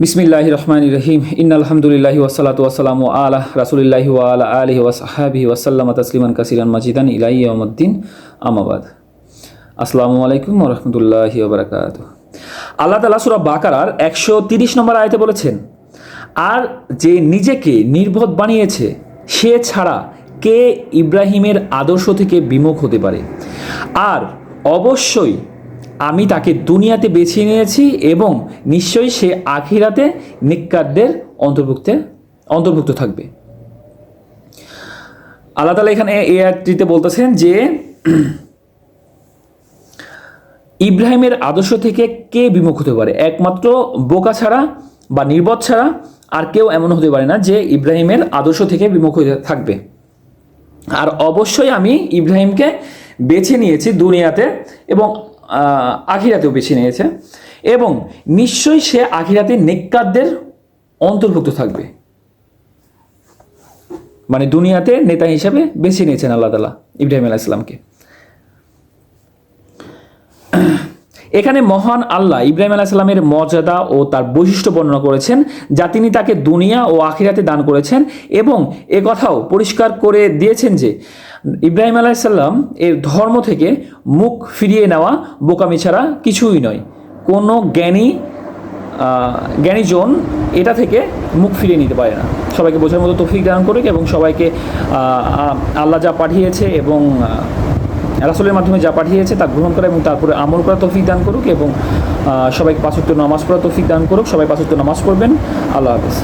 বিসমিল্লাহির রহমানির রহিম ইন্নাল হামদুলিল্লাহি ওয়াসসালাতু ওয়াসসালামু আলা রাসূলিল্লাহি ওয়া আলা আলিহি ওয়া সাহবিহি ওয়া সাল্লামা তাসলিমান কাসিরান মাজিদান ইলা ইয়াউমিদ্দিন আম্মা বাদ। আসসালামু আলাইকুম ওয়া রাহমাতুল্লাহি ওয়া বারাকাতুহু। আল্লাহ তাআলা সূরা বাকারার 130 নম্বর আয়াতে বলেছেন, আর যে নিজেকে নির্বোধ বানিয়েছে সে ছাড়া কে ইব্রাহিমের আদর্শ থেকে বিমুখ হতে পারে। আর অবশ্যই আমি তাকে দুনিয়াতে বেছে নিয়েছি এবং নিশ্চয়ই সে আখিরাতে নেককারদের অন্তর্ভুক্ত থাকবে। আল্লাহ তাআলা এখানে এই আয়াতটিতে বলতেছেন যে ইব্রাহিমের আদর্শ থেকে কে বিমুখ হতে পারে। একমাত্র বোকা ছাড়া বা নির্বোধ ছাড়া আর কেউ এমন হতে পারে না যে ইব্রাহিমের আদর্শ থেকে বিমুখ হয়ে থাকবে। আর অবশ্যই আমি ইব্রাহিমকে বেছে নিয়েছি দুনিয়াতে এবং আখিরাতেও বেছে নিয়েছে এবং নিশ্চয়ই সে আখিরাতে নেককারদের অন্তর্ভুক্ত থাকবে। মানে দুনিয়াতে নেতা হিসেবে বেছে নিয়েছেন আল্লাহ তাআলা ইব্রাহিম আলাইহিস সালামকে। এখানে মহান আল্লাহ ইব্রাহিম আলাইহিস সালামের মর্যাদা ও তার বৈশিষ্ট্য বর্ণনা করেছেন যা তিনি তাকে দুনিয়া ও আখিরাতে দান করেছেন এবং এ কথাও পরিষ্কার করে দিয়েছেন যে ইব্রাহিম আলাইহিস সালাম এর ধর্ম থেকে মুখ ফিরিয়ে নেওয়া বোকামি ছাড়া কিছুই নয়। কোনো জ্ঞানীজন এটা থেকে মুখ ফিরিয়ে নিতে পারে না। সবাইকে বোঝার মতো তৌফিক দান করুক এবং সবাইকে আল্লাহ যা পাঠিয়েছে এবং রাসূলের মাধ্যমে যা পাঠিয়েছে তা গ্রহণ করা এবং তারপরে আমল করা তৌফিক দান করুক এবং সবাইকে 5 ওয়াক্ত নামাজ পড়া তৌফিক দান করুক। সবাই 5 ওয়াক্ত নামাজ পড়বেন। আল্লাহ হাফেজ।